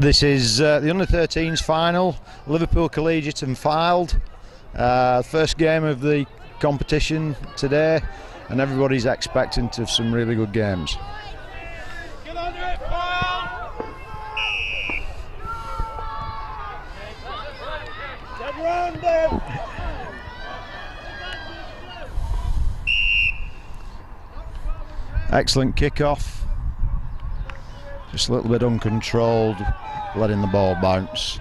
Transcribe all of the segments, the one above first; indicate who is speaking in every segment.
Speaker 1: This is the under-13s final, Liverpool Collegiate and Fylde. First game of the competition today, and everybody's expectant of some really good games.
Speaker 2: Get under it, Fylde! Get round them!
Speaker 1: Excellent kick-off. Just a little bit uncontrolled, letting the ball bounce.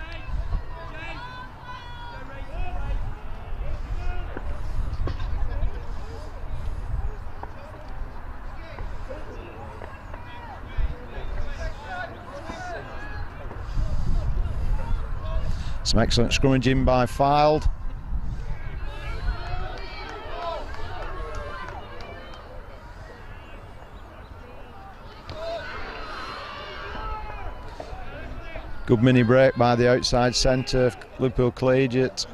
Speaker 1: Some excellent scrummaging by Fylde. Good mini break by the outside centre of Liverpool Collegiate.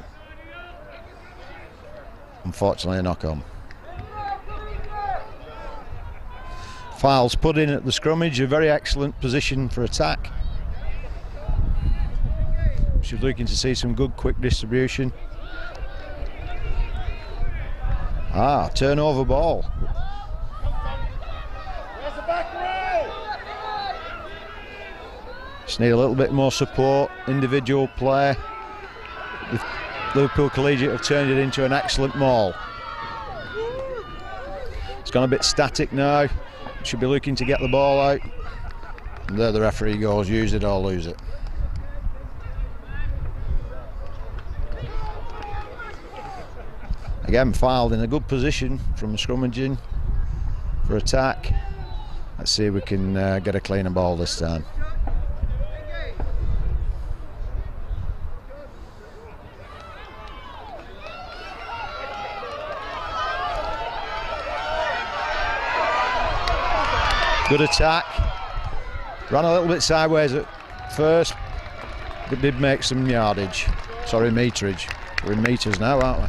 Speaker 1: Unfortunately a knock on. Fylde's put in at the scrummage, a very excellent position for attack. She's looking to see some good quick distribution. Turnover ball. Just need a little bit more support, individual play. Liverpool Collegiate have turned it into an excellent maul. It's gone a bit static now. Should be looking to get the ball out. And there the referee goes, use it or lose it. Again, Fylde in a good position from scrummaging for attack. Let's see if we can get a cleaner ball this time. Good attack. Ran a little bit sideways at first, but did make some yardage. Sorry, meterage. We're in meters now, aren't we?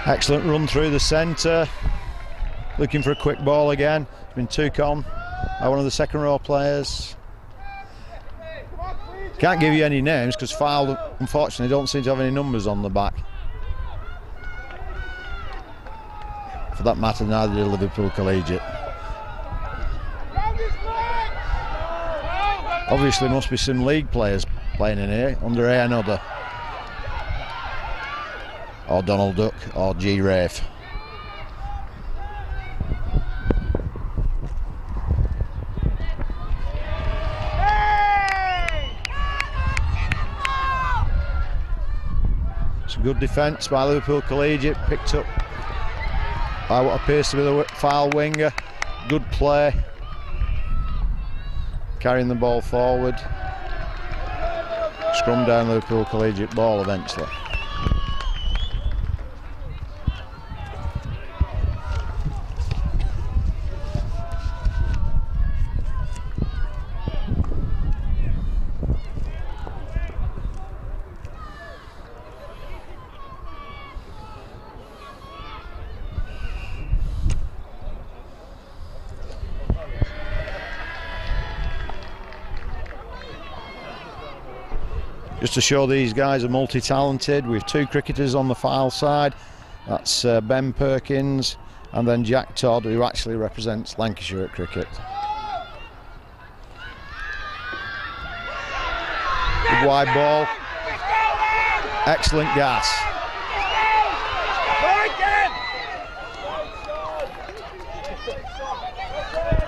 Speaker 1: Excellent run through the centre. Looking for a quick ball again. It's been took on by one of the second row players. Can't give you any names because Fylde unfortunately don't seem to have any numbers on the back. For that matter, neither did Liverpool Collegiate. Obviously must be some league players playing in here, under A another. Or Donald Duck, or G. Rafe. Some good defence by Liverpool Collegiate, picked up by what appears to be the Fylde winger. Good play, carrying the ball forward. Scrum down Liverpool Collegiate ball eventually. Just to show these guys are multi-talented, we have two cricketers on the Fylde side. That's Ben Perkins and then Jack Todd, who actually represents Lancashire at cricket. Good wide ball. Excellent gas.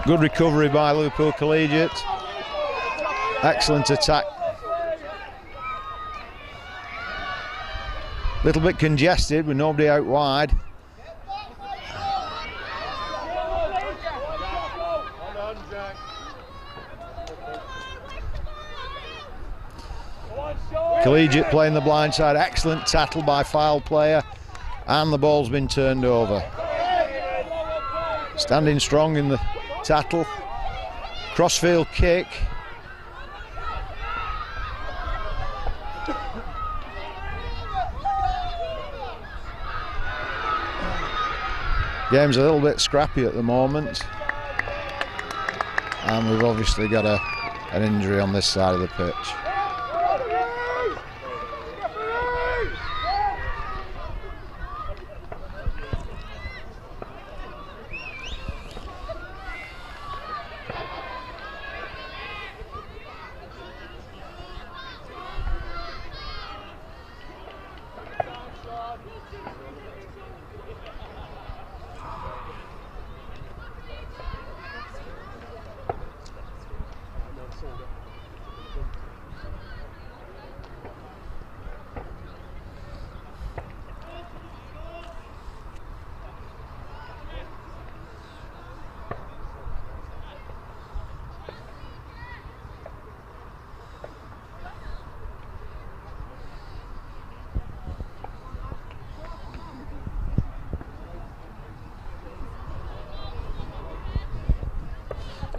Speaker 1: Good recovery by Liverpool Collegiate. Excellent attack. Little bit congested with nobody out wide. Collegiate playing the blind side. Excellent tackle by Fylde player, and the ball's been turned over. Standing strong in the tackle. Crossfield kick. Game's a little bit scrappy at the moment, and we've obviously got an injury on this side of the pitch.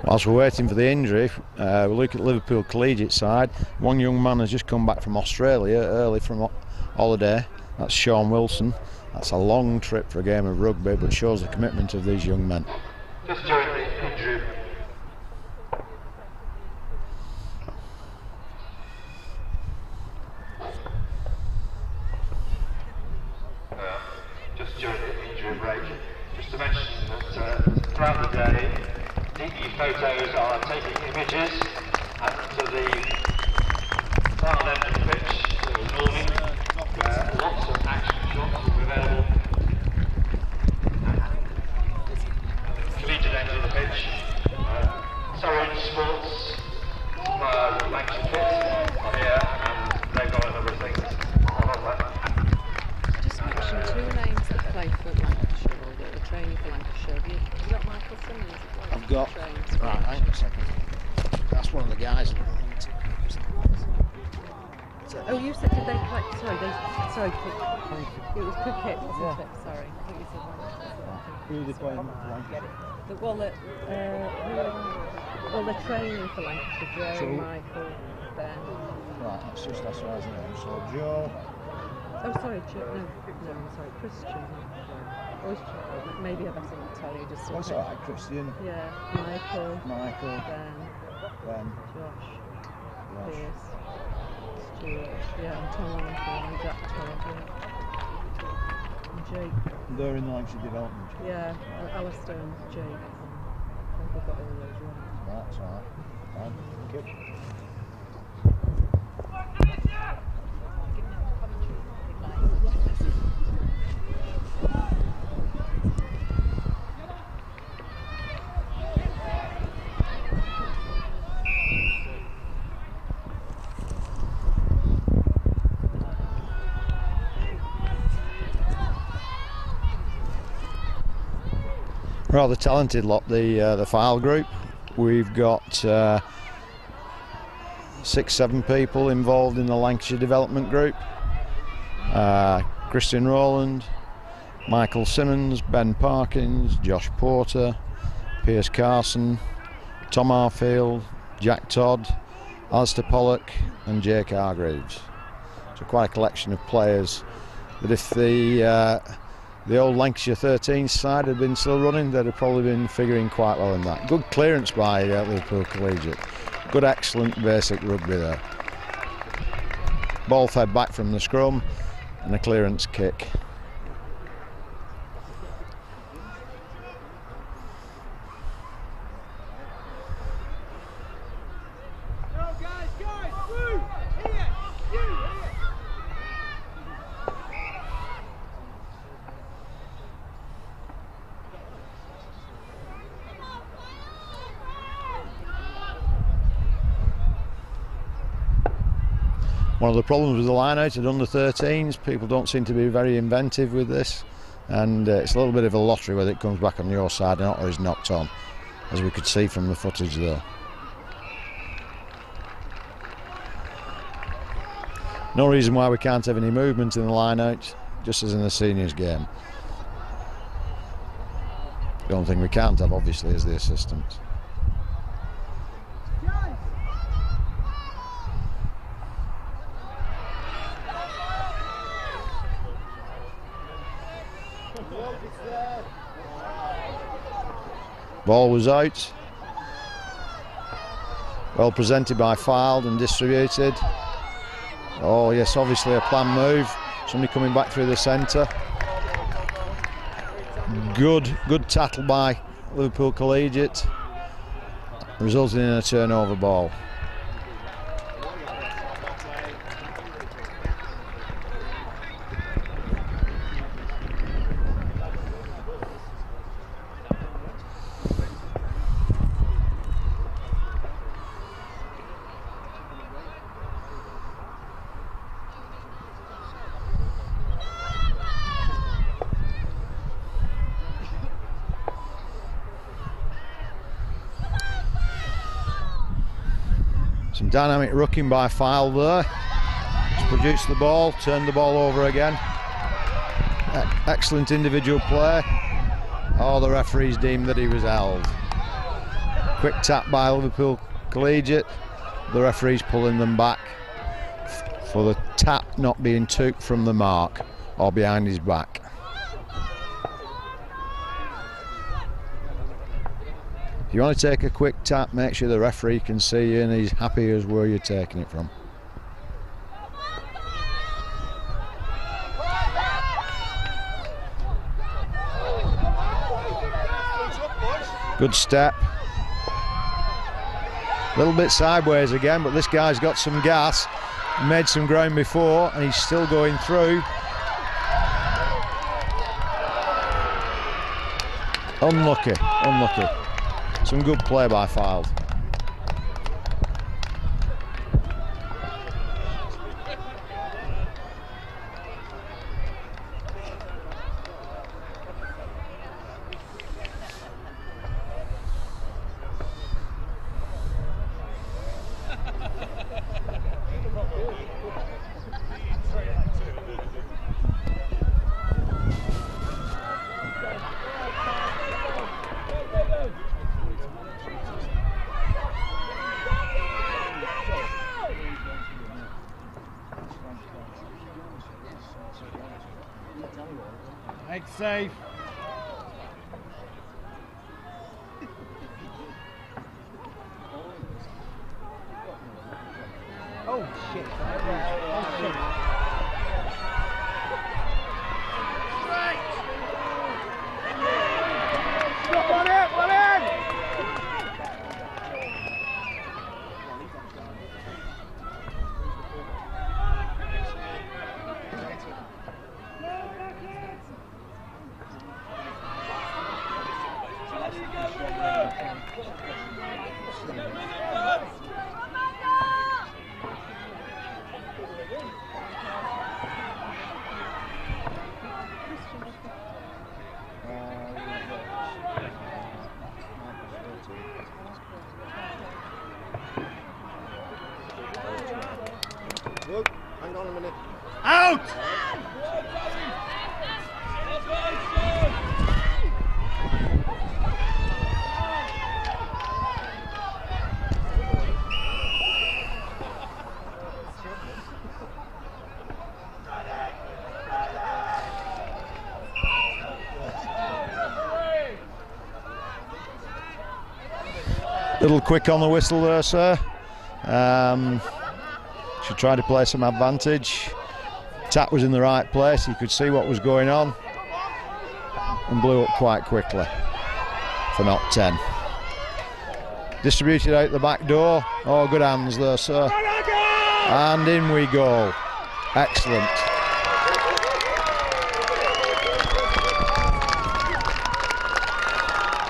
Speaker 1: Whilst we're waiting for the injury, we look at Liverpool Collegiate side. One young man has just come back from Australia early from holiday. That's Sean Wilson. That's a long trip for a game of rugby, but shows the commitment of these young men.
Speaker 3: Just during the injury. Just during the injury break, just to mention that throughout the day, DE photos are taking images, and to the far end of the pitch, the morning, where lots of action shots will be available. Collegiate end of the pitch, Surrey Sports, Lancashire kit are here, and they've got a number of things on that.
Speaker 4: Just mention two names that play for Lancashire or that are training for Lancashire. Have you got Michael Simmons?
Speaker 1: I've got. Right, hang on a second. That's one of the guys.
Speaker 4: Oh, you said did they play? Sorry, it was cricket, wasn't it? Sorry, I think you said Lancashire.
Speaker 1: Who are they playing for Lancashire?
Speaker 4: Well, they're training for Lancashire. Joe,
Speaker 1: So,
Speaker 4: Michael, Ben.
Speaker 1: Right, that's right, isn't it? So Joe.
Speaker 4: Oh, sorry, Joe. No, I'm sorry, Christian. Maybe I better not tell you. Just.
Speaker 1: That's all right, Christian.
Speaker 4: Yeah, Michael.
Speaker 1: Ben.
Speaker 4: Josh. Pierce. Stuart. Yeah, and Tom and Jack Todd. And Jake.
Speaker 1: They're in the Lancashire development.
Speaker 4: Yeah, Alistair and Jake. I think we've got all those right.
Speaker 1: Right, that's all right. Fine. Thank you. Rather talented lot, the Fylde group. We've got 6-7 people involved in the Lancashire development group. Christian Rowland, Michael Simmons, Ben Parkins, Josh Porter, Piers Carson, Tom Harfield, Jack Todd, Alistair Pollock and Jake Hargreaves. So quite a collection of players that if the old Lancashire 13 side had been still running, they'd have probably been figuring quite well in that. Good clearance by Liverpool Collegiate. Good, excellent basic rugby there. Ball fed back from the scrum and a clearance kick. One of the problems with the line-out at under 13s, people don't seem to be very inventive with this, and it's a little bit of a lottery whether it comes back on your side or is knocked on, as we could see from the footage there. No reason why we can't have any movement in the line-out, just as in the seniors game. The only thing we can't have, obviously, is the assistant. Ball was out. Well presented by Fylde and distributed. Oh yes, obviously a planned move. Somebody coming back through the centre. Good tackle by Liverpool Collegiate, resulting in a turnover ball. Some dynamic rucking by Fylde there to produce the ball, turn the ball over again. Excellent individual play. Oh, the referees deemed that he was held. Quick tap by Liverpool Collegiate. The referees pulling them back for the tap not being took from the mark or behind his back. If you want to take a quick tap, make sure the referee can see you and he's happy as where you're taking it from. Good step. A little bit sideways again, but this guy's got some gas. Made some ground before and he's still going through. Unlucky, unlucky. Some good play by Fylde.
Speaker 2: Egg safe. Oh shit. Oh shit. Stop on it, one in!
Speaker 5: Look, hang on a minute.
Speaker 2: Out!
Speaker 1: Little quick on the whistle there, sir. Should try to play some advantage. Tap was in the right place, he could see what was going on and blew up quite quickly for not 10. Distributed out the back door. Oh, good hands there, sir. And in we go. Excellent.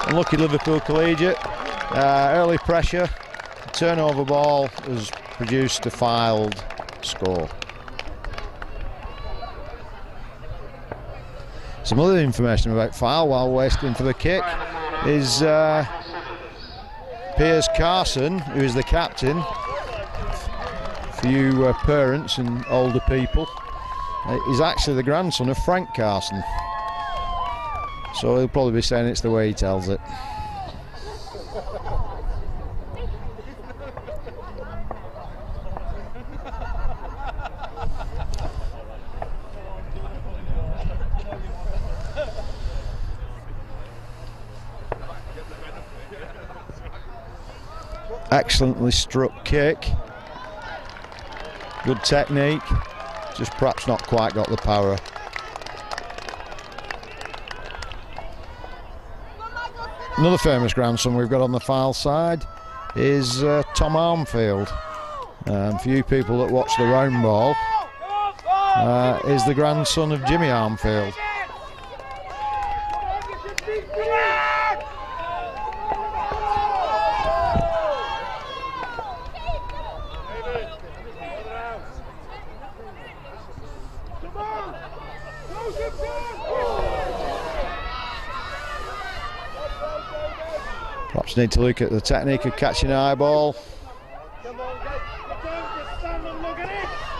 Speaker 1: Unlucky Liverpool Collegiate. Early pressure. Turnover ball has produced a Fylde score. Some other information about Fylde while waiting for the kick is Piers Carson, who is the captain, for you parents and older people, is actually the grandson of Frank Carson. So he'll probably be saying it's the way he tells it. Excellently struck kick, good technique, just perhaps not quite got the power. Another famous grandson we've got on the Fylde side is Tom Armfield. For you people that watch the round ball, is the grandson of Jimmy Armfield. Perhaps need to look at the technique of catching a high ball.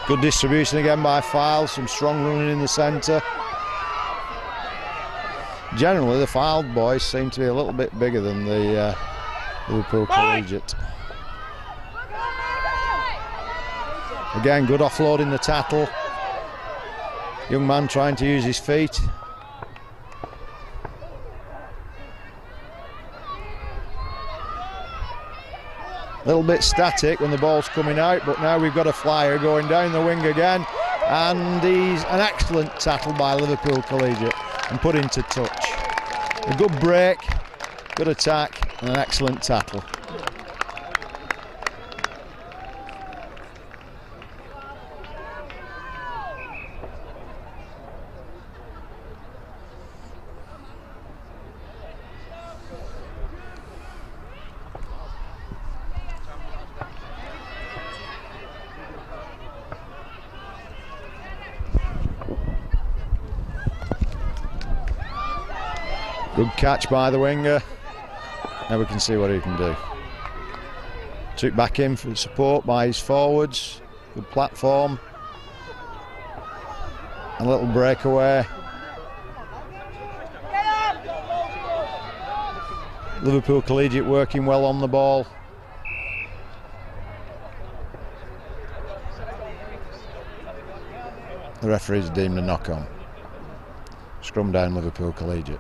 Speaker 1: Good distribution again by Fylde, some strong running in the centre. Generally the Fylde boys seem to be a little bit bigger than the Liverpool Collegiate. Again, good offloading the tackle. Young man trying to use his feet. A little bit static when the ball's coming out, but now we've got a flyer going down the wing again, and he's an excellent tackle by Liverpool Collegiate and put into touch. A good break, good attack, and an excellent tackle. Good catch by the winger. Now we can see what he can do. Took back in for support by his forwards. Good platform. A little breakaway. Liverpool Collegiate working well on the ball. The referee's deemed a knock-on. Scrum down Liverpool Collegiate.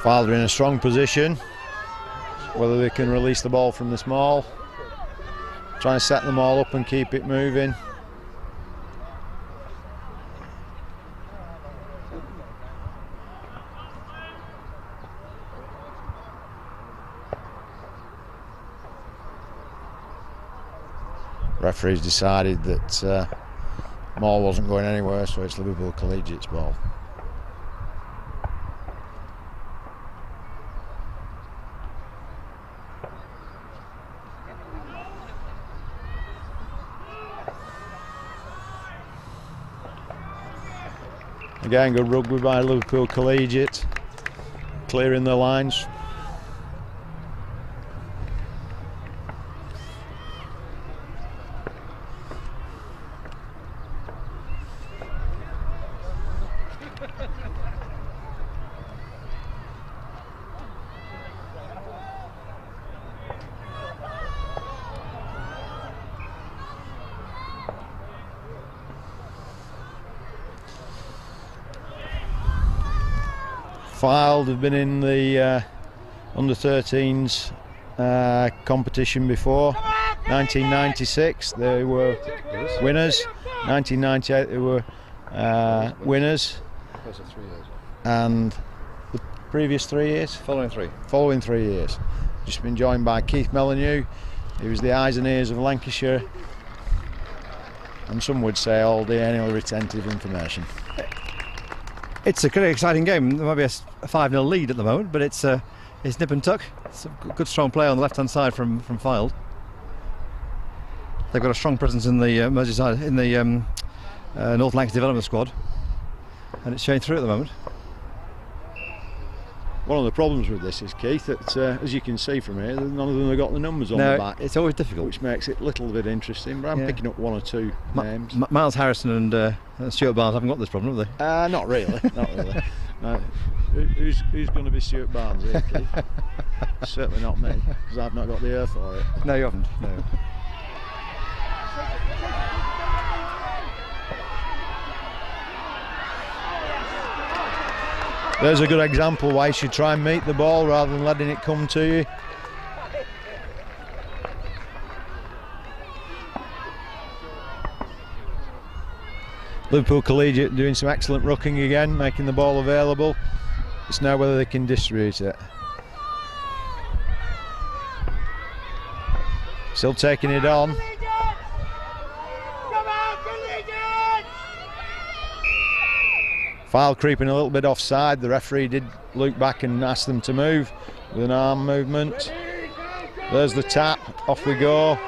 Speaker 1: Fylde are in a strong position. Whether they can release the ball from the small. Try and set them all up and keep it moving. Referee's decided that Moore wasn't going anywhere, so it's Liverpool Collegiate's ball. Again, good rugby by Liverpool Collegiate, clearing the lines. Fylde have been in the under-13s competition before. 1996 they were winners. 1998 they were winners. And the previous 3 years?
Speaker 5: Following 3.
Speaker 1: Following 3 years. Just been joined by Keith Mellenew. He was the eyes and ears of Lancashire. And some would say all the annual retentive information.
Speaker 5: It's a pretty exciting game. There might be a 5-0 lead at the moment, but it's nip and tuck. It's a good strong play on the left-hand side from Fylde. They've got a strong presence in the Merseyside, in the North Lancashire development squad, and it's showing through at the moment.
Speaker 1: One of the problems with this is, Keith, that as you can see from here, none of them have got the numbers on the back.
Speaker 5: It's always difficult,
Speaker 1: which makes it a little bit interesting. But I'm picking up 1 or 2 names.
Speaker 5: Miles Harrison and Stuart Barnes haven't got this problem, have they?
Speaker 1: Not really. Not really. No. Who's going to be Stuart Barnes here, Keith? Certainly not me, because I've not got the ear for it.
Speaker 5: No, you haven't. No.
Speaker 1: There's a good example why you should try and meet the ball rather than letting it come to you. Liverpool Collegiate doing some excellent rucking again, making the ball available. It's now whether they can distribute it. Still taking it on. Fylde creeping a little bit offside. The referee did look back and ask them to move with an arm movement. There's the tap. Off we go.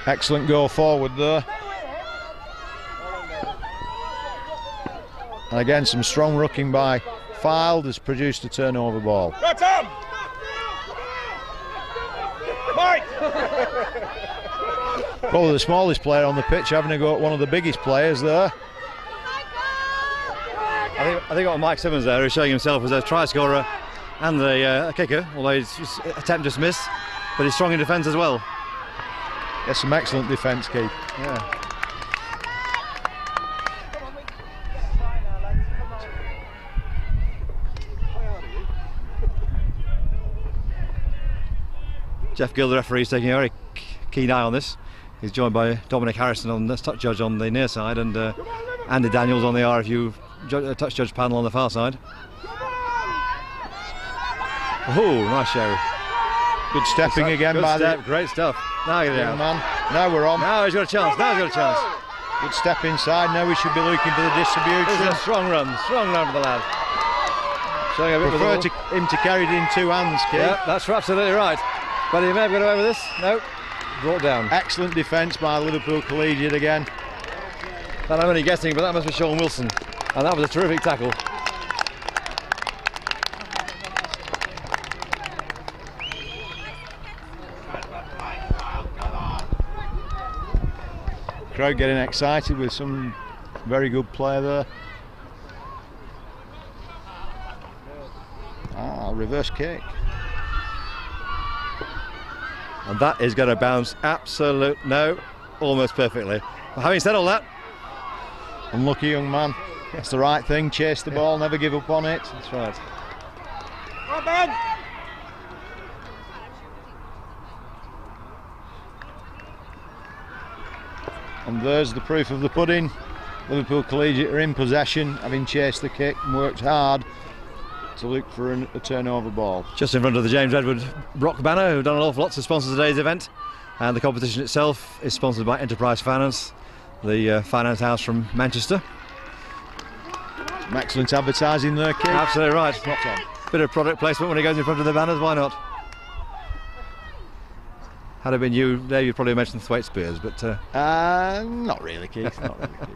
Speaker 1: Excellent go forward there. And again, some strong rucking by Fylde has produced a turnover ball.
Speaker 2: Mike!
Speaker 1: Probably the smallest player on the pitch, having a go at one of the biggest players there.
Speaker 5: I think got Mike Simmons there, who's showing himself as a try scorer and the kicker, although his attempt just missed, but he's strong in defence as well.
Speaker 1: Yes, some excellent defence, Keith.
Speaker 5: Yeah. Jeff Gill, the referee, is taking a very keen eye on this. He's joined by Dominic Harrison on the touch judge on the near side, and Andy Daniels on the RFU touch judge panel on the far side. Oh, nice show.
Speaker 1: Good stepping again
Speaker 5: good
Speaker 1: by
Speaker 5: step,
Speaker 1: the
Speaker 5: great stuff. Now get it out.
Speaker 1: man. Now we're on.
Speaker 5: Now he's got a chance. Now he's got a chance.
Speaker 1: Good step inside. Now we should be looking for the distribution.
Speaker 5: This is a strong run for the lad. Showing a bit
Speaker 1: Prefer him to carry it in 2 hands, Keith.
Speaker 5: Yeah, that's absolutely right. But he may have got away with this. No, brought down.
Speaker 1: Excellent defence by Liverpool Collegiate again.
Speaker 5: And I'm only guessing, but that must be Sean Wilson. And that was a terrific tackle.
Speaker 1: Crowd getting excited with some very good play there. Reverse kick.
Speaker 5: And that is going to bounce almost perfectly. But having said all that,
Speaker 1: unlucky young man. That's the right thing. Chase the ball, never give up on it.
Speaker 5: That's right.
Speaker 2: Come on, Ben!
Speaker 1: And there's the proof of the pudding. Liverpool Collegiate are in possession, having chased the kick and worked hard to look for a turnover ball.
Speaker 5: Just in front of the James Edward Brock banner, who've done an awful lot to sponsor today's event. And the competition itself is sponsored by Enterprise Finance, the finance house from Manchester.
Speaker 1: Some excellent advertising there, Keith.
Speaker 5: Absolutely right.
Speaker 1: Spot on.
Speaker 5: Bit of product placement when he goes in front of the banners, why not? Had it been you, there you'd probably mentioned Thwaite Spears, but
Speaker 1: Not really, Keith. Not really, Keith.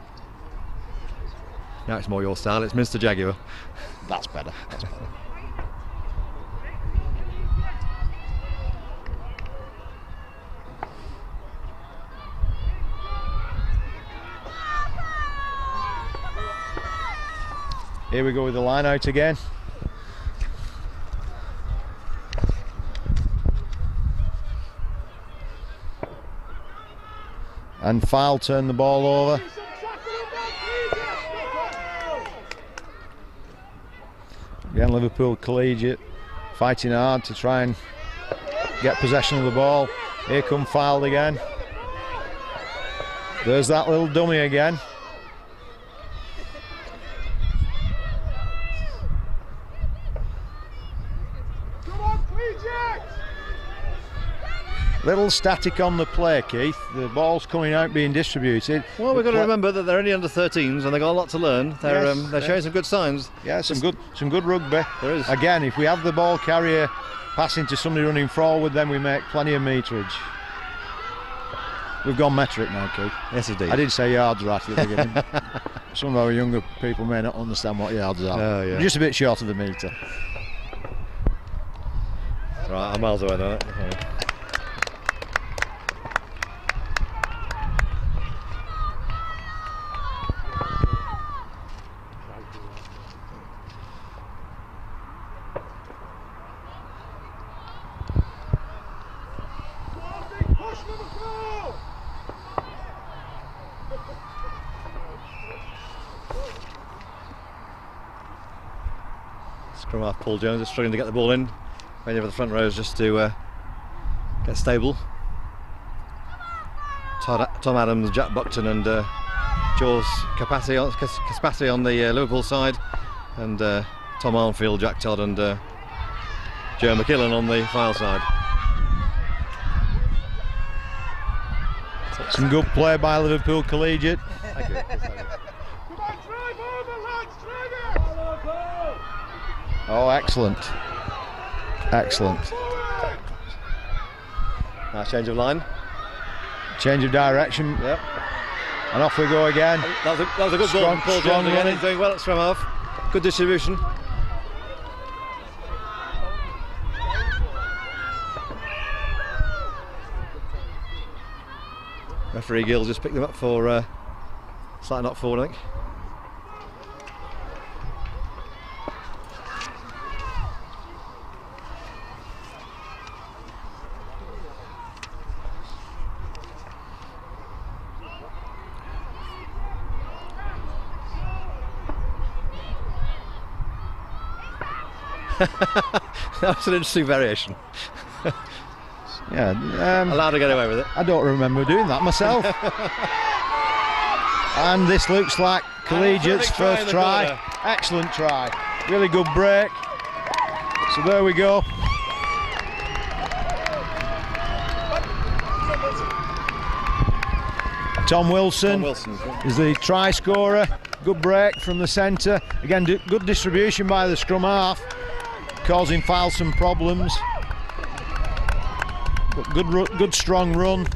Speaker 5: now it's more your style. It's Minster Jaguar.
Speaker 1: That's better. That's better. Here we go with the line out again. And Fylde turn the ball over. Again, Liverpool Collegiate fighting hard to try and get possession of the ball. Here come Fylde again. There's that little dummy again. Little static on the play, Keith. The ball's coming out, being distributed.
Speaker 5: Well, we've got to remember that they're only under 13s and they've got a lot to learn. They're showing some good signs.
Speaker 1: Yeah, some good rugby.
Speaker 5: There is.
Speaker 1: Again, if we have the ball carrier passing to somebody running forward, then we make plenty of meterage. We've gone metric now, Keith.
Speaker 5: Yes, indeed.
Speaker 1: I did say yards right at the beginning. Some of our younger people may not understand what yards are.
Speaker 5: Oh, yeah.
Speaker 1: We're just a bit short of the metre.
Speaker 5: Right, I'm miles away now. Scrum half Paul Jones is struggling to get the ball in. Waiting for the front rows just to get stable. Tom Adams, Jack Buckton and Jaws Caspati on the Liverpool side, and Tom Armfield, Jack Todd and Joe McKillen on the Fylde side.
Speaker 1: Some good play by Liverpool Collegiate.
Speaker 5: Thank you.
Speaker 1: Oh, excellent. Excellent.
Speaker 5: Nice change of line.
Speaker 1: Change of direction.
Speaker 5: Yep.
Speaker 1: And off we go again.
Speaker 5: That was a good ball from Paul Jones again. He's doing well at scrum half. Good distribution. Referee Gill just picked them up for slightly knock forward, I think. That was an interesting variation.
Speaker 1: Yeah,
Speaker 5: allowed to get away with it.
Speaker 1: I don't remember doing that myself. And this looks like Collegiate's first try. Excellent try. Really good break. So there we go. Tom Wilson is the try scorer. Good break from the centre. Again, good distribution by the scrum half, causing Fylde some problems. But good strong run.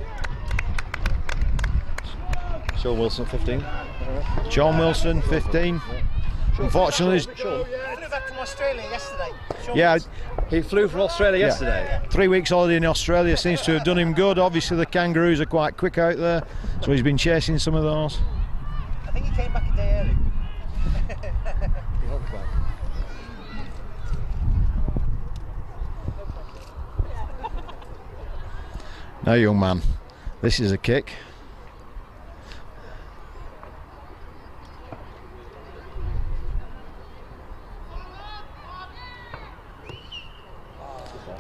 Speaker 5: Sean Wilson 15.
Speaker 1: Sean Wilson 15. Unfortunately,
Speaker 6: He flew back from Australia yesterday.
Speaker 1: yeah,
Speaker 5: He flew from Australia yesterday.
Speaker 1: 3 weeks holiday in Australia seems to have done him good. Obviously the Kangaroos are quite quick out there, so he's been chasing some of those.
Speaker 6: I think he came back a day early.
Speaker 1: Now, young man, this is a kick.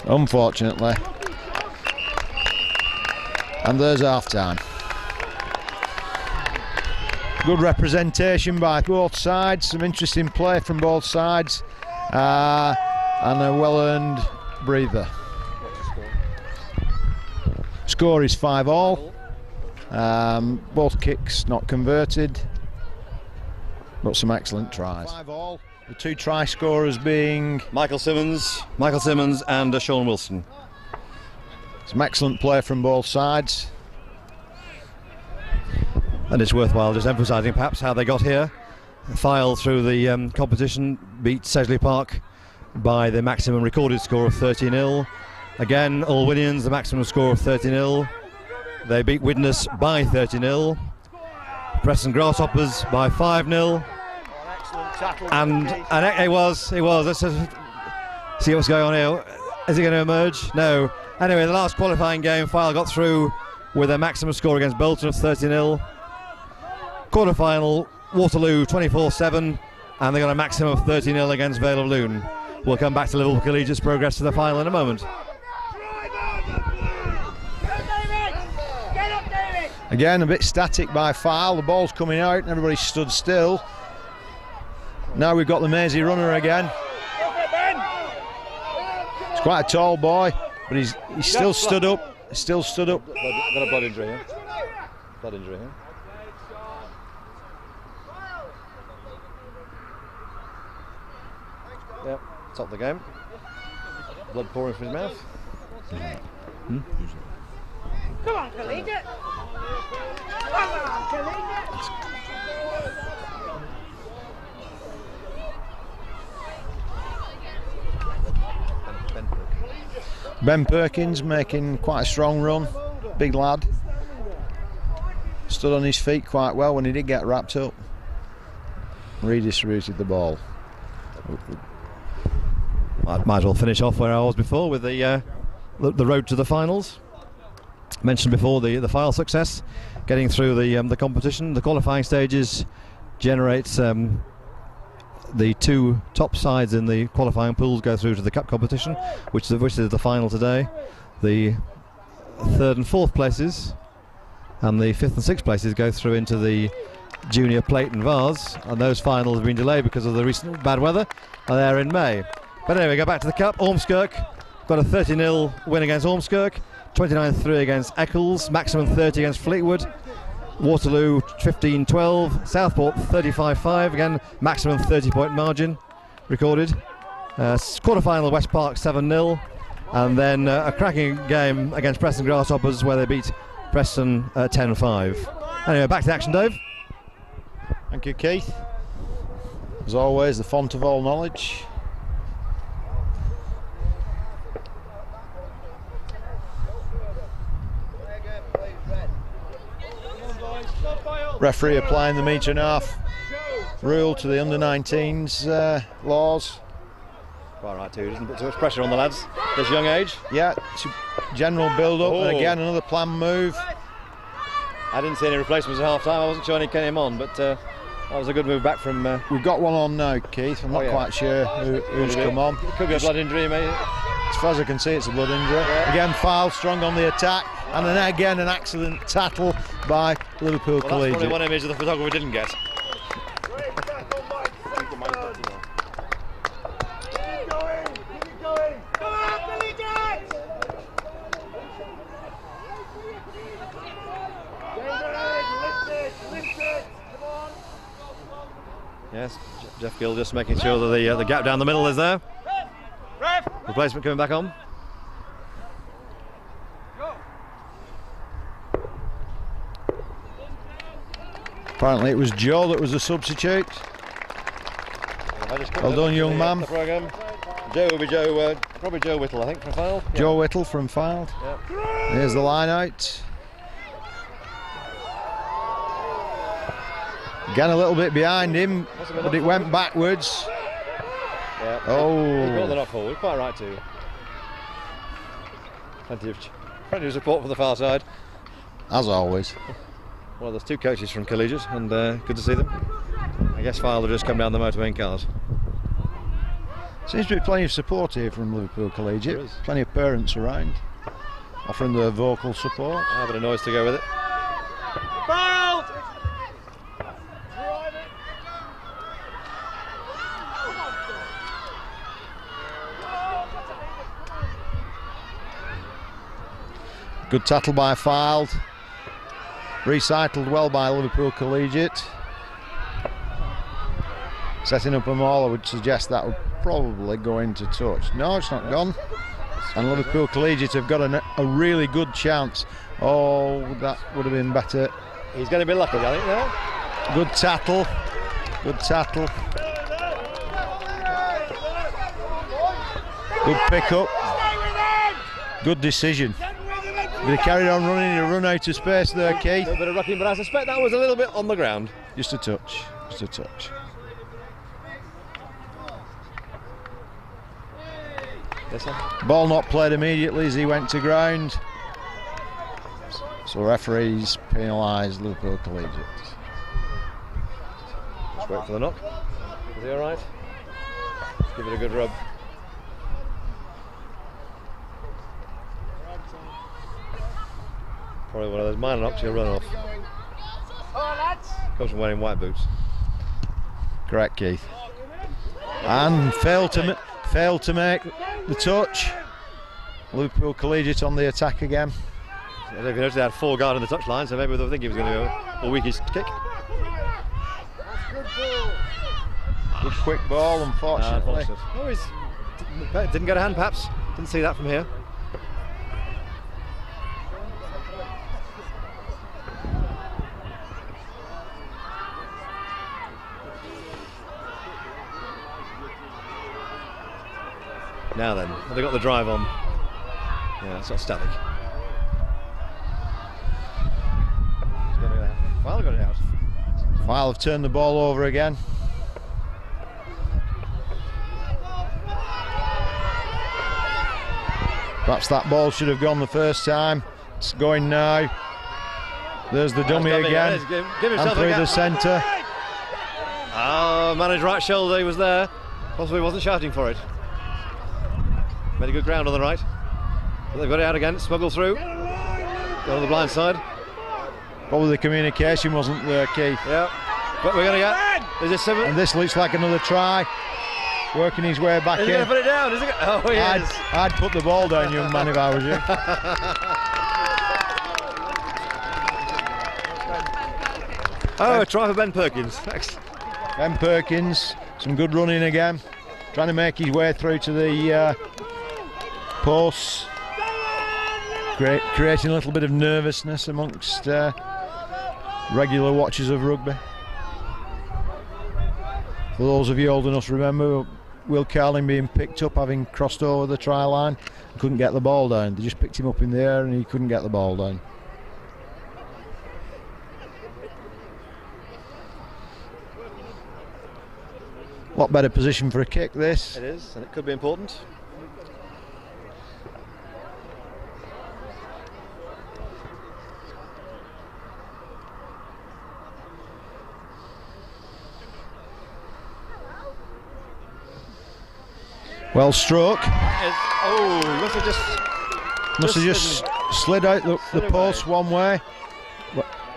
Speaker 1: Unfortunately. And there's half time. Good representation by both sides, some interesting play from both sides, and a well-earned breather. Score is 5-all. Both kicks not converted, but some excellent tries. 5-all. The two try scorers being
Speaker 5: Michael Simmons and Sean Wilson.
Speaker 1: Some excellent play from both sides.
Speaker 5: And it's worthwhile just emphasising perhaps how they got here. Fylde through the competition beat Sedgley Park by the maximum recorded score of 30-0. Again, Allwinians, the maximum score of 30-0. They beat Widnes by 30-0. Preston Grasshoppers by 5-0. And it was. Let's just see what's going on here. Is it going to emerge? No. Anyway, the last qualifying game, Fylde got through with a maximum score against Bolton of 30-0. Quarter-final, Waterloo 24-7, and they got a maximum of 30-0 against Vale of Loon. We'll come back to Liverpool Collegiate's progress to the final in a moment.
Speaker 1: Again, a bit static by Fylde. The ball's coming out and everybody stood still. Now we've got the mazy runner again. He's quite a tall boy, but he's still stood up. He's still stood up.
Speaker 5: Got a blood injury here. Blood injury here. Yep, top the game. Blood pouring from his mouth.
Speaker 4: Come on, Collegiate! Come on, Collegiate!
Speaker 1: Ben Perkins making quite a strong run. Big lad. Stood on his feet quite well when he did get wrapped up. Redistributed the ball.
Speaker 5: Might as well finish off where I was before with the road to the finals. Mentioned before the Fylde success, getting through the competition. The qualifying stages generates the two top sides in the qualifying pools go through to the cup competition, which is the final today. The third and fourth places and the fifth and sixth places go through into the junior plate and vase, and those finals have been delayed because of the recent bad weather, and they're in May. But anyway, go back to the cup. Ormskirk got a 30-0 win against Ormskirk, 29-3 against Eccles, maximum 30 against Fleetwood. Waterloo 15-12, Southport 35-5, again maximum 30-point margin recorded. Quarter-final West Park 7-0, and then a cracking game against Preston Grasshoppers where they beat Preston 10-5. Anyway, back to action, Dave.
Speaker 1: Thank you, Keith. As always, the font of all knowledge. Referee applying the metre and a half rule to the under-19s laws.
Speaker 5: Quite right too, doesn't put too much pressure on the lads this young age.
Speaker 1: Yeah, general build-up, and again another planned move.
Speaker 5: I didn't see any replacements at half-time. I wasn't sure any came on, but that was a good move back from...
Speaker 1: We've got one on now, Keith. I'm not quite sure who's come on.
Speaker 5: It could be a blood injury, mate.
Speaker 1: As far as I can see, it's a blood injury. Yeah. Again, Fylde strong on the attack, and then again an excellent tackle by Liverpool Collegiate.
Speaker 5: That's probably one image of the photographer didn't get. Yes, Jeff Gill just making sure that the gap down the middle is there. Replacement coming back on.
Speaker 1: Apparently it was Joe that was a substitute. Well done, young man.
Speaker 5: Joe will be probably Joe Whittle, I think, from Fylde.
Speaker 1: Joe Whittle from Fylde.
Speaker 5: Yep.
Speaker 1: Here's the line out. Again a little bit behind him, but it went backwards.
Speaker 5: Yeah.
Speaker 1: Oh.
Speaker 5: He got the knock forward, quite right too. Plenty of support for the far side.
Speaker 1: As always.
Speaker 5: Well, there's two coaches from Collegiate, and good to see them. I guess Fylde have just come down the motorway in cars.
Speaker 1: Seems to be plenty of support here from Liverpool Collegiate. Plenty of parents around, offering their vocal support.
Speaker 5: A bit of noise to go with it.
Speaker 1: Good tackle by Fylde. Recycled well by Liverpool Collegiate. Setting up a maul, I would suggest that would probably go into touch. No, it's not gone. And Liverpool Collegiate have got a really good chance. Oh, that would have been better.
Speaker 5: He's going to be lucky, I think, now.
Speaker 1: Good tattle. Good tattle. Good pick up. Good decision. If they carried on running, he'd run out of space there, Keith.
Speaker 5: A little bit of rocking, but I suspect that was a little bit on the ground.
Speaker 1: Just a touch. Just a touch.
Speaker 5: Yes, sir.
Speaker 1: Ball not played immediately as he went to ground. So referees penalised Liverpool Collegiate.
Speaker 5: Just wait for the knock. Is he alright? Let's give it a good rub. Probably one of those minor knocks he'll run off. Comes from wearing white boots.
Speaker 1: Correct, Keith. And failed to make the touch. Liverpool Collegiate on the attack again.
Speaker 5: I don't know if you noticed they had 4 guard on the touchline, so maybe they think he was going to go a weakish kick.
Speaker 1: Good quick ball, unfortunately.
Speaker 5: Oh, he's didn't get a hand, perhaps. Didn't see that from here. Now then, have they got the drive on? Yeah, it's not static. Fylde got it out.
Speaker 1: Fylde have turned the ball over again. Perhaps that ball should have gone the first time. It's going now. There's the dummy again.
Speaker 5: Give
Speaker 1: and
Speaker 5: himself
Speaker 1: through
Speaker 5: a
Speaker 1: the centre.
Speaker 5: Oh, managed right shoulder, he was there. Possibly wasn't shouting for it. Made a good ground on the right. But they've got it out again, smuggle through. Go on the blind side.
Speaker 1: Probably the communication wasn't there, Keith.
Speaker 5: Yeah. But we're going to get. Is this Simon?
Speaker 1: And this looks like another try. Working his way back
Speaker 5: Is
Speaker 1: in.
Speaker 5: he going to put it down? Is he oh, he is.
Speaker 1: I'd put the ball down, young man, if I was you.
Speaker 5: Oh, a try for Ben Perkins.
Speaker 1: Ben Perkins, some good running again. Trying to make his way through to the posts. Creating a little bit of nervousness amongst regular watchers of rugby. For those of you old enough to remember, Will Carling being picked up having crossed over the try line, couldn't get the ball down. They just picked him up in the air and he couldn't get the ball down. A lot better position for a kick, this.
Speaker 5: It is, and it could be important.
Speaker 1: Well struck.
Speaker 5: Oh, he must have just
Speaker 1: slid out the post one way.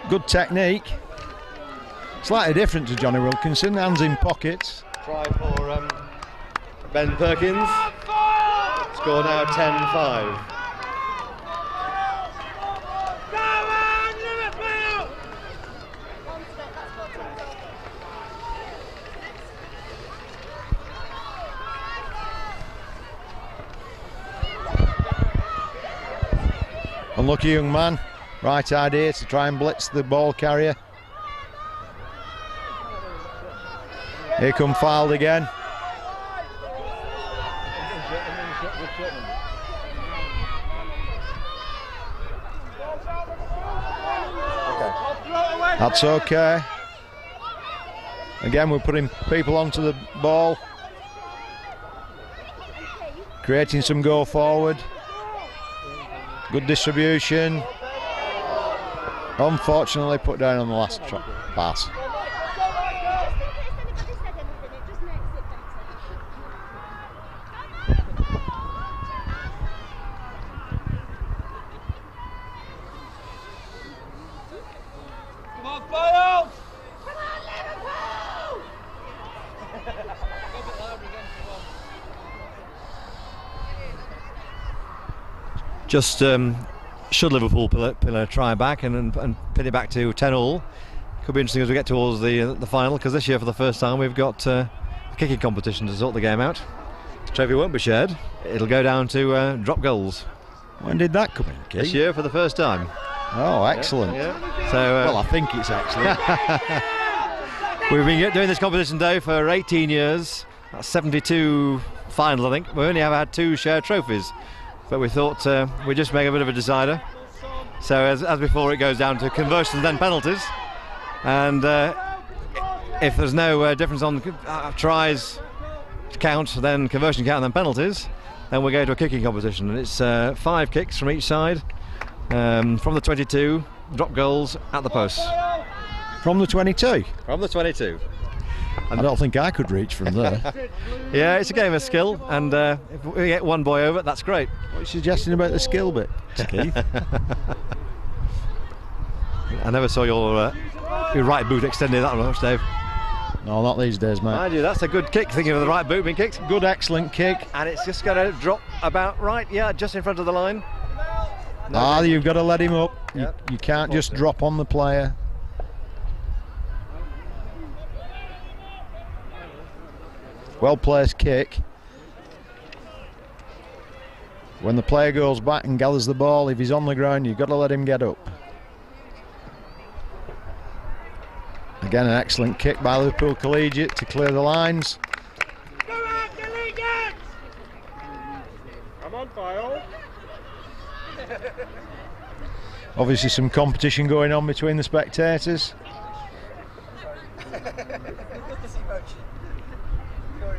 Speaker 1: Good technique. Slightly different to Johnny Wilkinson. Hands in pockets.
Speaker 5: Try for Ben Perkins. Score now 10-5.
Speaker 1: Unlucky young man. Right idea to try and blitz the ball carrier. Here come Fylde again. That's okay. Again, we're putting people onto the ball, creating some go forward. Good distribution. Unfortunately put down on the last pass.
Speaker 2: Come on, Fylde!
Speaker 5: Just should Liverpool pin a try back and pin it back to 10-all. Could be interesting as we get towards the final, because this year for the first time we've got a kicking competition to sort the game out. The trophy won't be shared. It'll go down to drop goals.
Speaker 1: When did that come in, Keith?
Speaker 5: This year for the first time.
Speaker 1: Oh, excellent.
Speaker 5: Yeah. So,
Speaker 1: well, I think it's excellent.
Speaker 5: we've been doing this competition day for 18 years. That's 72 finals, I think. We only ever had 2 shared trophies, but we thought we'd just make a bit of a decider. So as before, it goes down to conversions then penalties, and if there's no difference on tries count, then conversion count, and then penalties, then we go to a kicking competition, and it's 5 kicks from each side, from the 22, drop goals at the posts.
Speaker 1: From the 22?
Speaker 5: From the 22.
Speaker 1: I don't think I could reach from there.
Speaker 5: Yeah, it's a game of skill, and if we get one boy over, that's great.
Speaker 1: What are you suggesting about the skill bit, Keith?
Speaker 5: I never saw your right boot extended that much, Dave.
Speaker 1: No, not these days, mate.
Speaker 5: Mind you, that's a good kick, thinking of the right boot being kicked.
Speaker 1: Good, excellent kick.
Speaker 5: And it's just going to drop about right, yeah, just in front of the line.
Speaker 1: No, you've got to let him up.
Speaker 5: Yep.
Speaker 1: You can't just drop on the player. Well-placed kick. When the player goes back and gathers the ball, if he's on the ground, you've got to let him get up. Again, an excellent kick by Liverpool Collegiate to clear the lines.
Speaker 2: Go on, Collegiate! I'm on file.
Speaker 1: Obviously some competition going on between the spectators.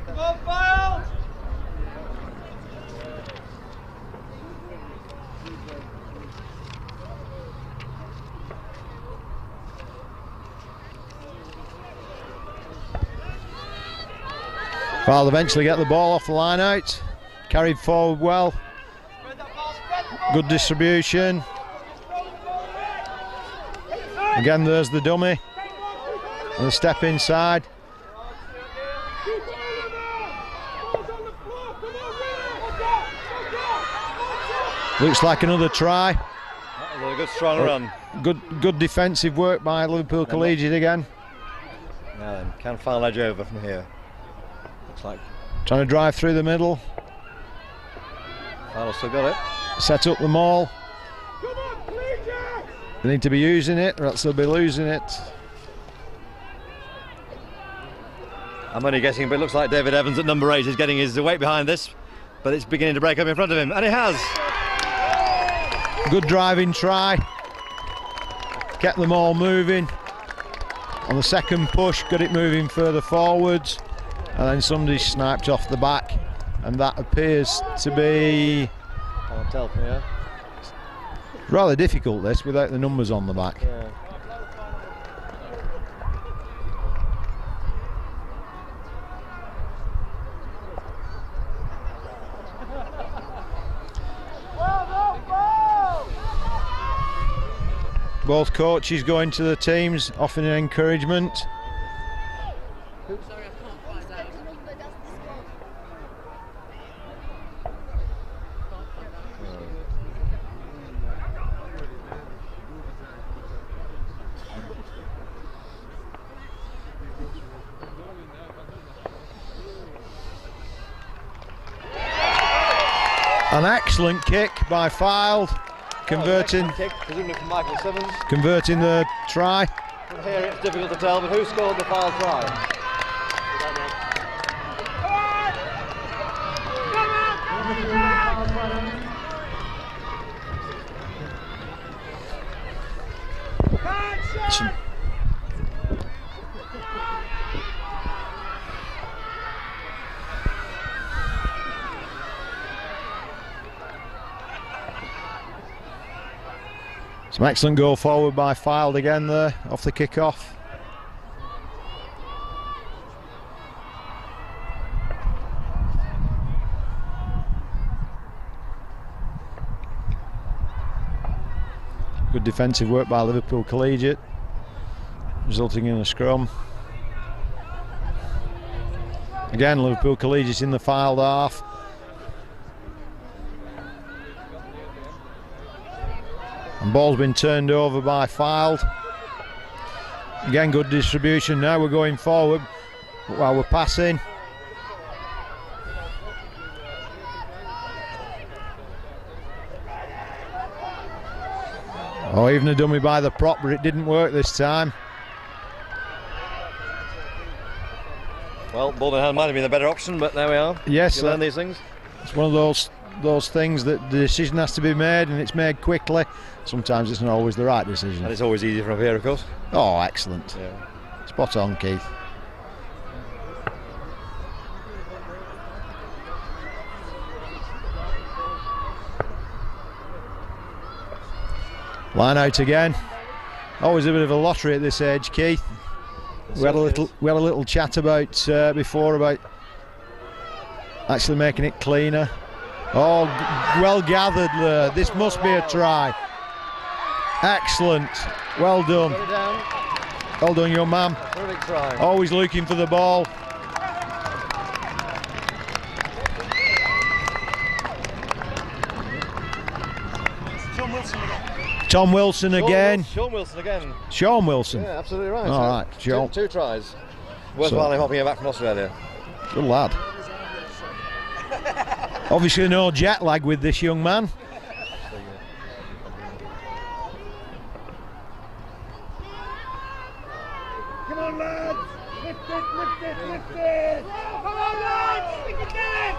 Speaker 2: Come on, Fylde!
Speaker 1: Fylde eventually get the ball off the line out. Carried forward well. Good distribution. Again, there's the dummy. And the step inside. Looks like another try.
Speaker 5: That was a good strong run.
Speaker 1: Good defensive work by Liverpool Collegiate again.
Speaker 5: Now then, can Fylde edge over from here? Looks like
Speaker 1: Trying to drive through the middle.
Speaker 5: Fylde still got it.
Speaker 1: Set up the maul. They need to be using it, or else they'll be losing it.
Speaker 5: I'm only guessing, but it looks like David Evans at number 8 is getting his weight behind this, but it's beginning to break up in front of him, and he has.
Speaker 1: Good driving try. Kept them all moving. On the second push, got it moving further forwards, and then somebody sniped off the back, and that appears to be
Speaker 5: Can't tell from here.
Speaker 1: rather difficult, this, without the numbers on the back.
Speaker 5: Yeah.
Speaker 1: Both coaches going to the teams, offering encouragement.
Speaker 4: Sorry, I can't find out.
Speaker 1: An excellent kick by Fylde, converting
Speaker 5: Kick, presumably from Michael Simmons.
Speaker 1: converting the try.
Speaker 5: From here it's difficult to tell, but who scored the Fylde try?
Speaker 1: Some excellent goal forward by Fylde again there, off the kick-off. Good defensive work by Liverpool Collegiate, resulting in a scrum. Again, Liverpool Collegiate in the Fylde half. And ball's been turned over by Fylde. Again, good distribution. Now we're going forward while we're passing. Oh, even a dummy by the prop, but it didn't work this time.
Speaker 5: Well, ball in hand might have been the better option, but there we are.
Speaker 1: Yes,
Speaker 5: you learn these things.
Speaker 1: It's one of those things that the decision has to be made, and it's made quickly. Sometimes it's not always the right decision.
Speaker 5: And it's always easier from here, of course.
Speaker 1: Oh, excellent.
Speaker 5: Yeah.
Speaker 1: Spot on, Keith. Line out again. Always a bit of a lottery at this age, Keith. We had a little chat about before about actually making it cleaner. Oh, well gathered there. This must be a try. Excellent. Well done. Well done, young man.
Speaker 5: Perfect try.
Speaker 1: Always looking for the ball. Tom Wilson again.
Speaker 5: Sean Wilson again.
Speaker 1: Sean Wilson.
Speaker 5: Yeah, absolutely right.
Speaker 1: All right, Sean.
Speaker 5: Two tries. Worthwhile him hopping back from Australia.
Speaker 1: Good lad. Obviously no jet lag with this young man.
Speaker 2: Come on, lads! Lift it, lift it, lift it! Come on, lads! We can do it!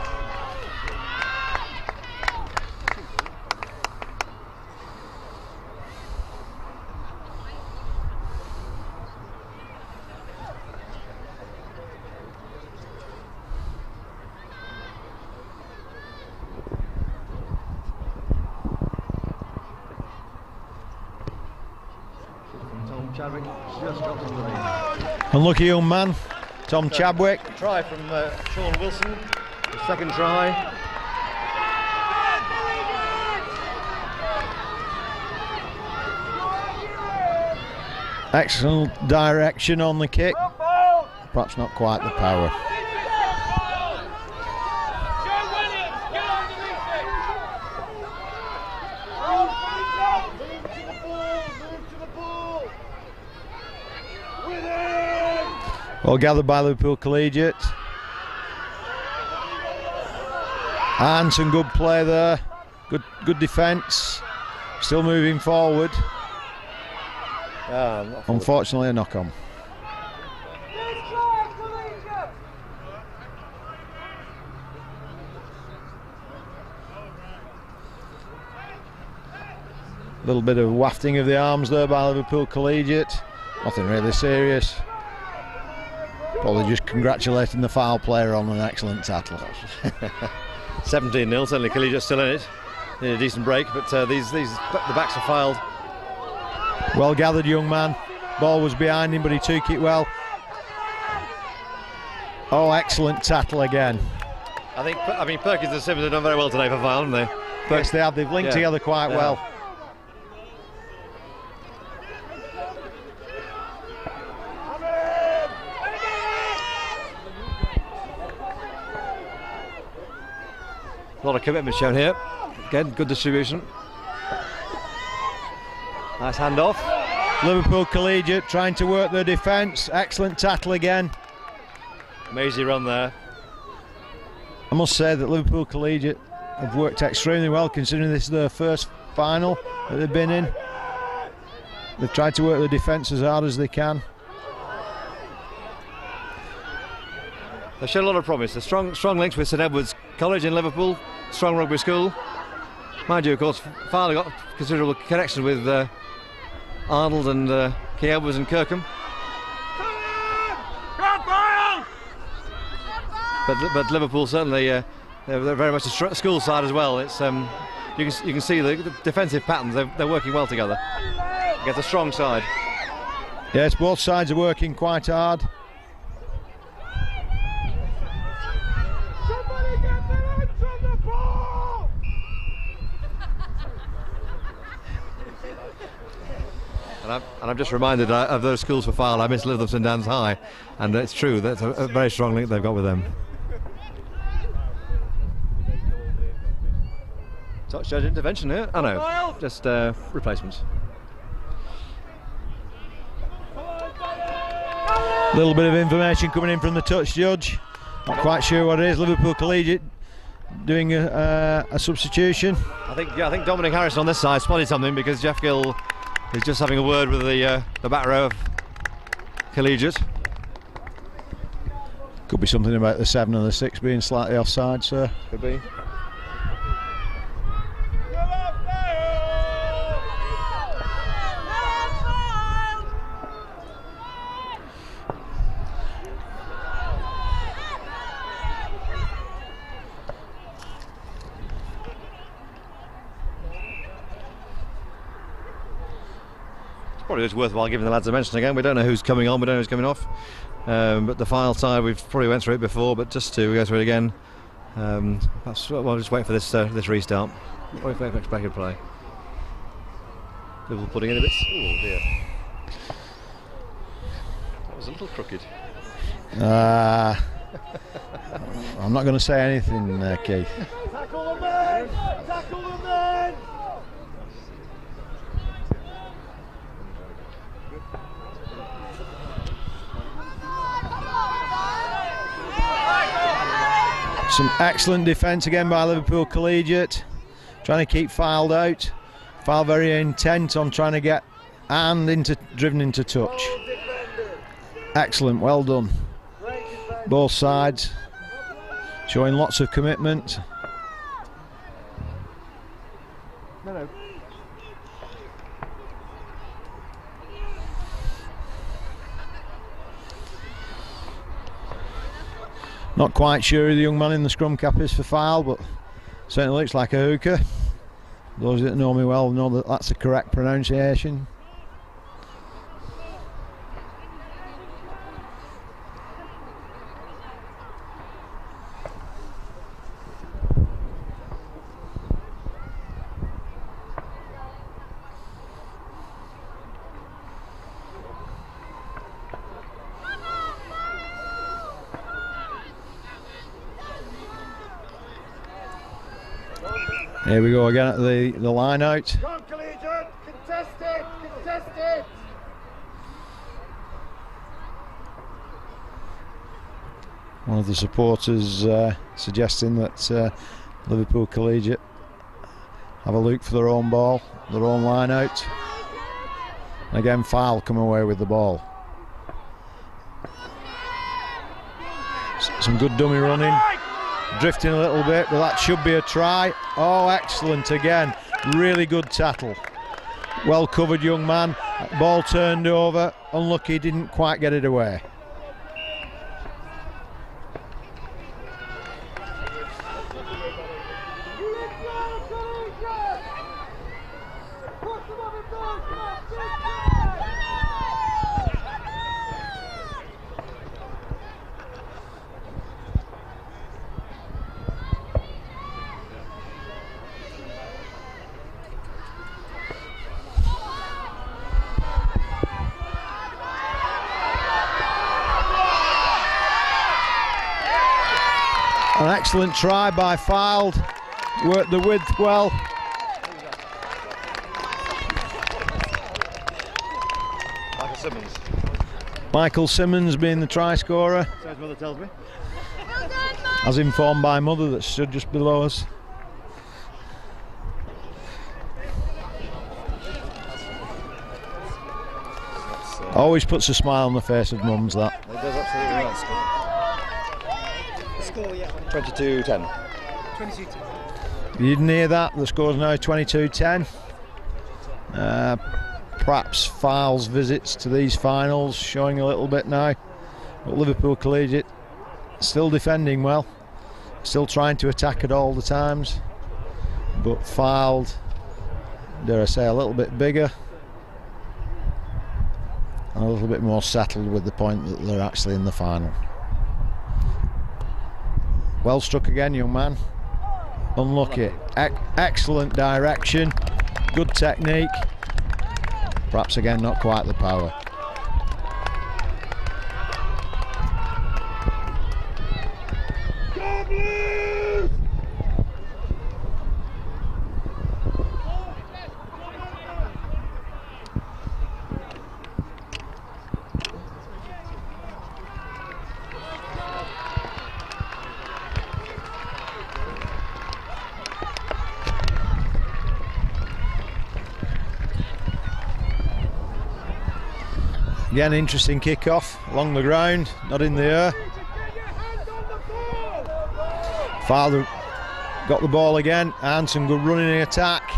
Speaker 5: Chadwick just got under the
Speaker 1: Unlucky young man, Tom Chadwick.
Speaker 5: try from Sean Wilson. The second try.
Speaker 1: Excellent direction on the kick. Perhaps not quite the power. Well gathered by Liverpool Collegiate. And some good play there. Good defence. Still moving forward. Unfortunately a knock on. A little bit of wafting of the arms there by Liverpool Collegiate. Nothing really serious. Probably just congratulating the foul player on an excellent tackle.
Speaker 5: 17-0, certainly Collegiate still in it. Need a decent break, but the backs are filed.
Speaker 1: Well gathered young man. Ball was behind him, but he took it well. Oh, excellent tackle again.
Speaker 5: I mean Perkins and Simmons have done very well today for Fylde, haven't they?
Speaker 1: Yes, they have. They've linked together quite well.
Speaker 5: A lot of commitment shown here. Again, good distribution. Nice handoff.
Speaker 1: Liverpool Collegiate trying to work their defence. Excellent tackle again.
Speaker 5: Mazy run there.
Speaker 1: I must say that Liverpool Collegiate have worked extremely well, considering this is their first final that they've been in. They've tried to work their defence as hard as they can.
Speaker 5: They've shown a lot of promise. A strong links with St Edward's College in Liverpool, strong rugby school. Mind you, of course, Fylde got considerable connection with Arnold and Key Edwards and Kirkham. But Liverpool certainly they're very much a school side as well. It's you can see the defensive patterns. They're working well together. Against a strong side.
Speaker 1: Yes, both sides are working quite hard.
Speaker 5: And I'm just reminded of those schools for Fylde. I miss Lytham St Anne's High, and it's true, that's a very strong link they've got with them. Touch judge intervention here? Oh no, just replacements.
Speaker 1: A little bit of information coming in from the touch judge. Not quite sure what it is. Liverpool Collegiate doing a substitution.
Speaker 5: I think Dominic Harrison on this side spotted something, because Jeff Gill He's just having a word with the back row of Collegiate.
Speaker 1: Could be something about the 7 and the 6 being slightly offside, sir.
Speaker 5: Could be. Probably it's worthwhile giving the lads a mention again. We don't know who's coming on, we don't know who's coming off. But the Fylde side, we've probably went through it before, but just to go through it again, we'll just wait for this restart. Wait for expected play. Liverpool putting in a bit. Oh dear. That was a little crooked.
Speaker 1: I'm not going to say anything, Keith.
Speaker 2: Tackle the men! Tackle the men!
Speaker 1: Some excellent defence again by Liverpool Collegiate, trying to keep Fylde out. Fylde very intent on trying to get and driven into touch. Excellent, well done. Both sides showing lots of commitment. Not quite sure who the young man in the scrum cap is for Fylde, but certainly looks like a hooker. Those that know me well know that that's the correct pronunciation. Here we go again at the line out.
Speaker 2: Come on, Collegiate! Contested! Contested!
Speaker 1: One of the supporters suggesting that Liverpool Collegiate have a look for their own ball, their own line out. And again, Fylde come away with the ball. Some good dummy running. Drifting a little bit, but that should be a try. Oh, excellent again. Really good tackle. Well covered young man. Ball turned over. Unlucky, didn't quite get it away. An excellent try by Fylde, worked the width well. Michael Simmons being the try scorer.
Speaker 5: So his mother tells me.
Speaker 1: As informed by mother that stood just below us. Always puts a smile on the face of mums, that.
Speaker 5: It does absolutely right.
Speaker 6: Score, yeah.
Speaker 5: 22-10.
Speaker 6: 22-10.
Speaker 1: You didn't hear that? The score's now 22-10. Perhaps Fylde's visits to these finals showing a little bit now. But Liverpool Collegiate still defending well, still trying to attack at all the times. But Fylde, dare I say, a little bit bigger and a little bit more settled with the point that they're actually in the final. Well struck again, young man. Unlucky. Excellent direction, good technique. Perhaps again not quite the power. Again, interesting kick-off along the ground, not in the air. Fylde got the ball again, and some good running in attack.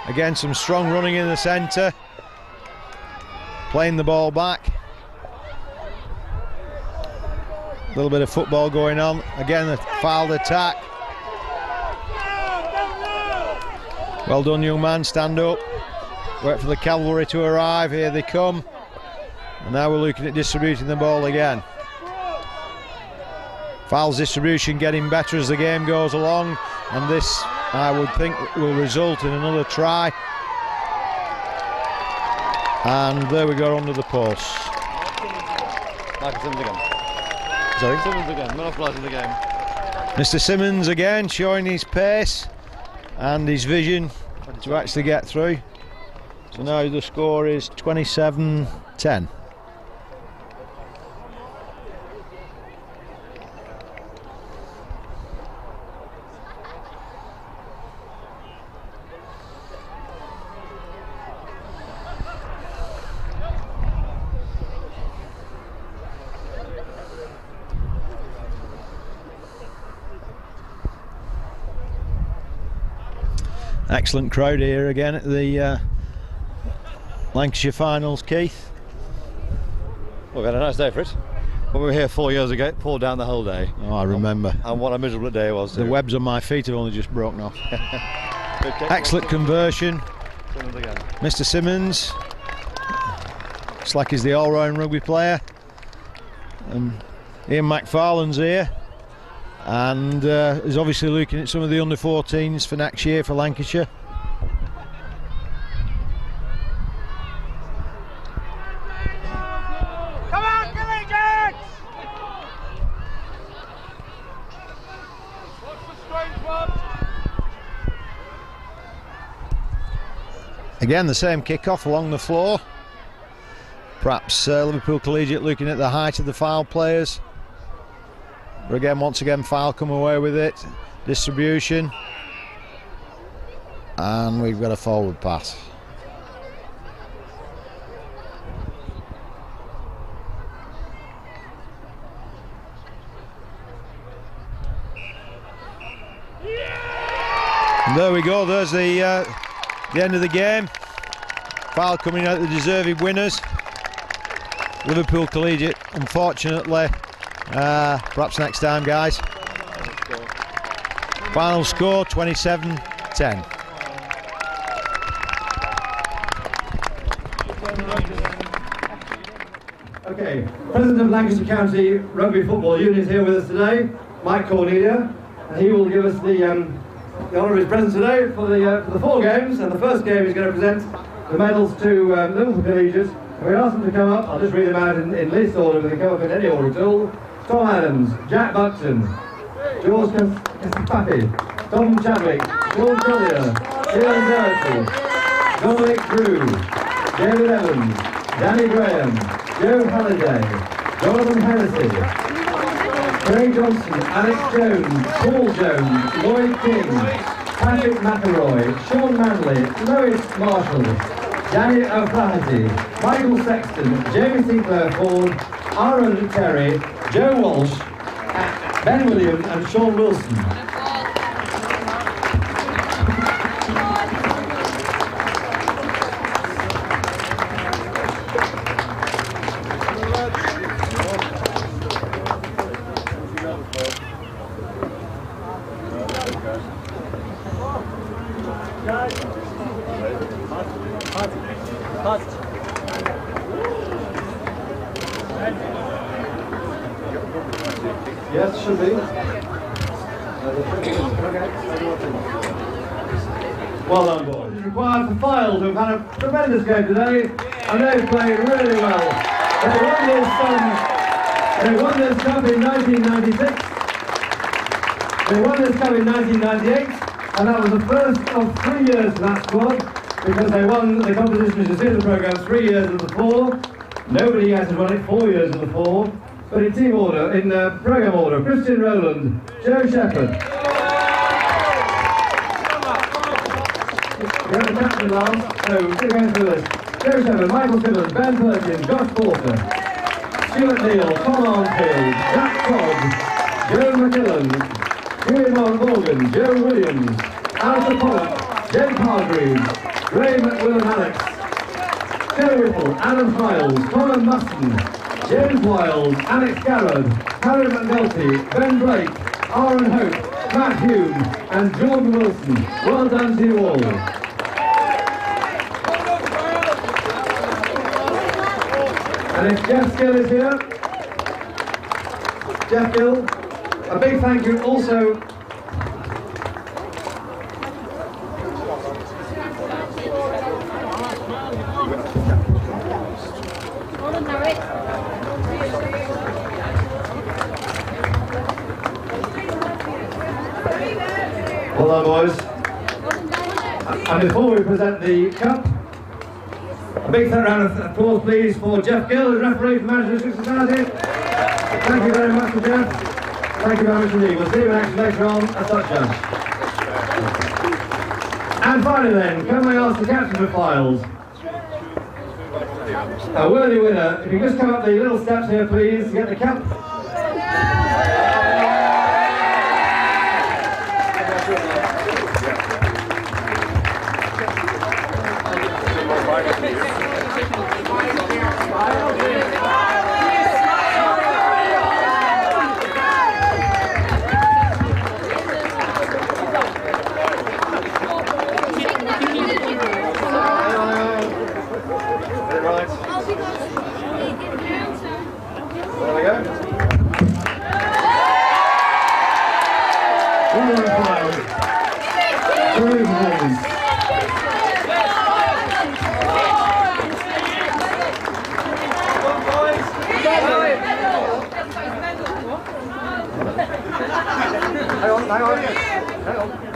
Speaker 1: Again, some strong running in the centre. Playing the ball back. A little bit of football going on. Again, the Fylde attack. Well done, young man, stand up. Wait for the cavalry to arrive, here they come. And now we're looking at distributing the ball again. Fylde's distribution getting better as the game goes along, and this, I would think, will result in another try. And there we go, under the post.
Speaker 5: Michael Simmons again.
Speaker 1: Sorry?
Speaker 5: Simmons again, man of light in the game.
Speaker 1: Mr. Simmons again showing his pace and his vision to actually get through. So now the score is 27-10. Excellent crowd here again at the Lancashire finals, Keith.
Speaker 5: Well, we had a nice day for it. When we were here 4 years ago, it poured down the whole day.
Speaker 1: Oh, I remember.
Speaker 5: And what a miserable day it was.
Speaker 1: The webs on my feet have only just broken off. Excellent conversion.
Speaker 5: Simmons again.
Speaker 1: Mr. Simmons. It's like he's the all-round rugby player. Ian McFarlane's here. And is obviously looking at some of the under-14s for next year for Lancashire.
Speaker 2: Come on, Collegiate! What's the strange one?
Speaker 1: Again, the same kick-off along the floor. Perhaps Liverpool Collegiate looking at the height of the Fylde players. But again, once again, Fylde come away with it. Distribution. And we've got a forward pass. And there we go, there's the end of the game. Fylde coming out the deserving winners. Liverpool Collegiate, unfortunately, perhaps next time, guys. Final score 27-10.
Speaker 7: Okay, President of Lancashire County Rugby Football Union is here with us today, Mike Cornelia, and he will give us the honour of his presence today for the 4 games. And the first game is going to present the medals to Liverpool Collegiate. And we asked them to come up. I'll just read them out in least order, but they come up in any order at all. Tom Adams, Jack Buxton, George Capapi, Tom Chadwick, Sean Collier, Ian Doherty, Dominic Drew, David Evans, Danny Graham, Joe Halliday, Jonathan Hennessy, Craig Johnson, Alex Jones, Paul Jones, Lloyd King, Patrick McElroy, Sean Manley, Lois Marshall, Danny O'Flaherty, Michael Sexton, Jamie Sinclair Ford, Aaron Terry, Joe Walsh, Ben Williams and Sean Wilson. Yes, should be. Well done, boys. It's required for Fylde, who've had a tremendous game today, and they've played really well. They won this cup in 1996. They won this cup in 1998, and that was the first of 3 years for that squad, because they won the competition, as you see in the programme, 3 years of the 4. Nobody else has won it 4 years of the 4. But in team order, in programme order, Christian Rowland, Joe Shepherd. We have the captain last, so we're going through this. Joe Shepard, Michael Simmons, Ben Perkins, Josh Porter, Stuart Neal, Tom Armfield, Jack Todd, Joe McKillen, Huey Morgan, Joe Williams, Alistair Pollock, James Hargreaves, Ray McWillan Alex, Joe Whittle, Adam Hiles, Colin Muston, James Wild, Alex Garrod, Harry McNulty, Ben Blake, Aaron Hope, Matt Hume and Jordan Wilson. Well done to you all. And if Jeff Gill is here, Jeff Gill, a big thank you also well done, boys. And before we present the cup, a big round of applause please for Jeff Gill, the referee for Manchester Society. Thank you very much for Jeff. Thank you very much indeed. We'll see you in action later on at Touchdown. And finally then, can I ask the captain of Files, a worthy winner, if you just come up the little steps here please to get the cup. Hang on.